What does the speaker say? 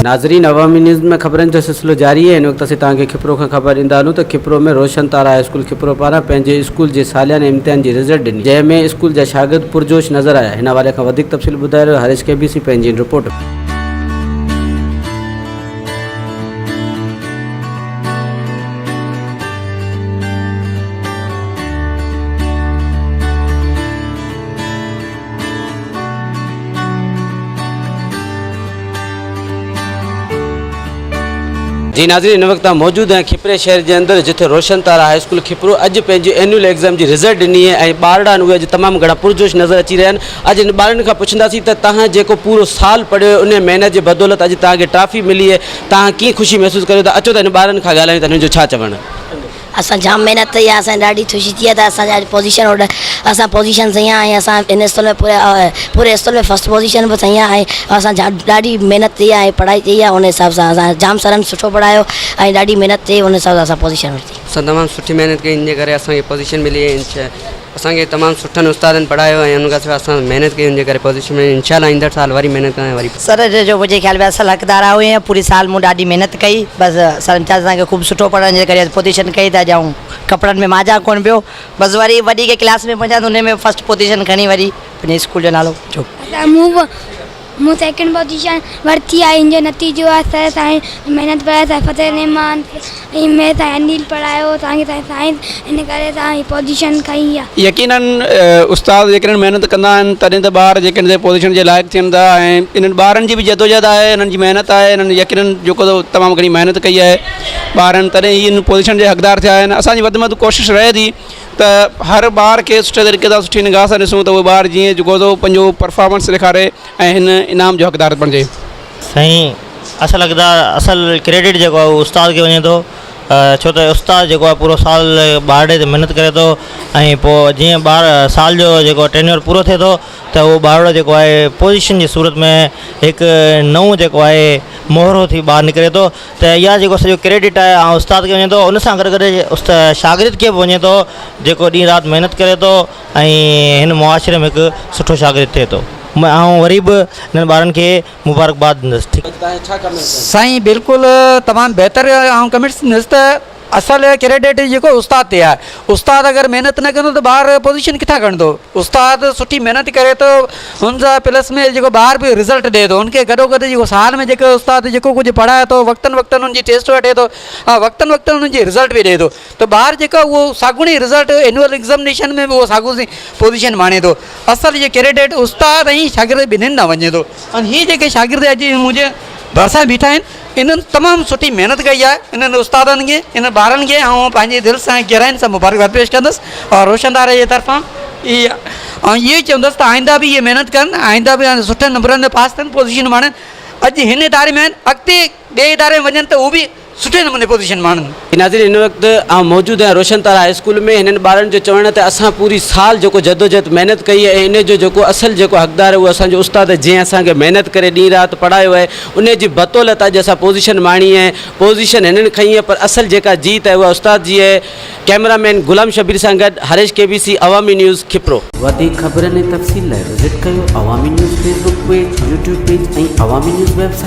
नाज़रीन, अवामी न्यूज़ में खबरनि जो सिलसिलो जारी है। इन वक्त असीं तव्हांखे खिपरो खां ख़बर ॾींदा हलूं त खिपरो में रोशन तारा स्कूल खिपरो पारां पंहिंजे स्कूल जे सालियाने इम्तिहान जी रिज़ल्ट ॾिनी, जंहिंमें स्कूल जा शागिर्द पुरजोश नज़र आया। हिन हवाले खां वधीक तफ़सील ॿुधाए रहियो हरीश केबीसी पंहिंजी रिपोर्ट। जी नाज़रीन, इन वक्त मौजूद हैं खिपरे शहर के अंदर जिथे रोशन तारा हाई स्कूल खिपरो अज पंहिंजे एनुअल एग्ज़ाम की रिज़ल्ट ॾिनी है। ॿार उहे अॼु तमामु घणा पुरजोश नज़र अची रहा आहिनि। अॼु इन ॿारनि खां पुछंदासीं त तव्हां जेको पूरो साल पढ़ियो उन मेहनत जे बदौलत अॼु तव्हांखे ट्रॉफी मिली है, तव्हां कीअं ख़ुशी महसूस करियो था? अचो त इन ॿारनि खां ॻाल्हायूं त हिननि जो छा चवणु। असां जाम मेहनत कई आहे, असां ॾाढी ख़ुशी थी आहे त असां पोजीशन असां पोजीशन सही आहे ऐं असां इन स्कूल में पूरे स्कूल में फर्स्ट पोजीशन बि सही आहे ऐं असां ॾाढी महिनत कई आहे, पढ़ाई कई आहे। उन हिसाब सां असां जाम सरनि सुठो पढ़ायो ऐं ॾाढी महिनत कई, उन हिसाब सां असां पोजीशन वरिती। असां तमामु सुठी महिनत कई, इन जे करे असांखे पोजीशन मिली है। असांखे तमामु सुठनि उस्तादनि पढ़ायो ऐं उन खां सवाइ असां महिनत कई, उन जे करे पोजीशन में इंशाल्लाह ईंदड़ साल वरी महिनत कयां वरी। सर जो मुंहिंजे ख्याल में असल हक़दार हुए हैं, पूरी साल मूं ॾाढी महिनत कई, बसि सर असांखे ख़ूब सुठो पढ़ण जे करे पोजीशन कई था ॼाऊं कपिड़नि में माजा कोन पियो। बसि वरी वॾी के क्लास में पहुचा त उन में फर्स्ट पोजीशन खणी वरी पंहिंजे स्कूल जो नालो जो मूं सेकेंड पोजीशन वरिती आहे। इन जो नतीजो आहे सर साईं महिनत पढ़ायो, साईं फतेह रहमान ऐं में साईं अनिल पढ़ायो, तव्हांखे साईं साइंस, इन करे तव्हां पोजीशन खई आहे। यकीनन उस्ताद जेकॾहिं महिनत कंदा आहिनि तॾहिं त ॿार जेकॾहिं पोजीशन जे लाइक़ु थियनि था ऐं इन्हनि ॿारनि जी बि जदोजहद आहे, इन्हनि जी महिनत आहे। इन्हनि यकीनन जेको तमामु घणी महिनत कई आहे ॿारनि, तॾहिं ई इन पोजीशन जे हक़दार थिया आहिनि। असांजी वधि में वधि कोशिशि रहे थी त हर ॿार खे सुठे तरीक़े सां सुठी निगाह सां ॾिसूं त उहो ॿार जीअं जेको पंहिंजो परफॉर्मेंस ॾेखारे ऐं हिन इनाम जो हक़दार बणिजे। साईं असल हक़दार असल क्रेडिट जेको आहे उहो उस्ताद खे वञे थो, छो त उस्ताद जेको आहे पूरो साल ॿार ते महिनत करे थो ऐं पोइ जीअं ॿार साल जो जेको टेन्योर पूरो थिए थो त उहो ॿार जेको आहे पोजीशन जी सूरत में हिकु नओं जेको आहे मोहरो थी ॿाहिरि निकिरे थो। त इहा जेको सॼो क्रेडिट आहे ऐं उस्ताद खे वञे थो, उन सां गॾु गॾु शागिर्द खे बि वञे थो जेको ॾींहुं राति महिनत करे थो ऐं हिन मुआशिरे में हिकु सुठो शागिर्द थिए थो। ऐं वरी बि हिननि ॿारनि खे मुबारकबाद ॾींदुसि। ठीकु साईं, बिल्कुलु तमामु बहितरु ऐं कमेंट्स ॾिनुसि त असल क्रेडिट जेको उस्ताद ते आहे। उस्ताद अगरि महिनत न कंदो त ॿार पोजीशन किथां खणंदो? उस्ताद सुठी महिनत करे थो, हुन सां प्लस में जेको ॿार बि रिज़ल्ट ॾिए थो। हुनखे गॾो गॾु जेको साल में जेको उस्ताद जेको कुझु पढ़ाए थो, वक़्तनि वक़्तनि हुनजी टेस्ट वठे थो ऐं वक़्तनि वक़्तनि हुनजी रिज़ल्ट बि ॾिए थो, त ॿार जेको उहो साॻुणी रिज़ल्ट एनुअल एग्ज़ामिनेशन में बि उहो साॻुणी पोजीशन माणे थो। असल इहे क्रेडिट उस्ताद ऐं शागिर्द ॿिन्हिनि ॾांहुं वञे थो। ऐं हीअ जेके शागिर्द अॼु मुंहिंजे भरिसां बीठा आहिनि, इन्हनि तमामु सुठी महिनत कई आहे। इन्हनि उस्तादनि खे, इन ॿारनि खे ऐं पंहिंजे दिलि सां गहराइनि सां मुबारकबाद पेश कंदुसि और रोशन तारा जे तरफ़ां ऐं इहे चवंदुसि त आईंदा बि इहे महिनत कनि, आईंदा बि सुठे नंबरनि में पास थियनि, पोजीशन माणनि। अॼु हिन इदारे में आहिनि, अॻिते ॿिए इदारे में वञनि त उहो बि सुठे नमूने पोजीशन माणनि। नाज़रीन, इन वक्त मौजूद हैं रोशन तारा हाई स्कूल में। हिननि ॿारनि जो चवण त असां पूरी साल जेको जदोजहद महिनत कई है, इन जो जेको असल जेको हक़दार है उहो असांजो उस्ताद जंहिं असांखे महिनत करे ॾींहुं राति पढ़ायो है, उन जी बदौलत अॼु असां पोजीशन माणी है। पोजीशन हिननि खई है, पर असल जेका जीत है उहा उस्ताद जी है। कैमरामैन गुलाम शबीर सां गॾु हरीश केबीसी, अवामी न्यूज़ खिपरो। वधीक ख़बरनि ऐं तफ़सील लाइ विज़िट कयो अवामी news Facebook page, YouTube page ऐं अवामी न्यूज़ वेबसाइट।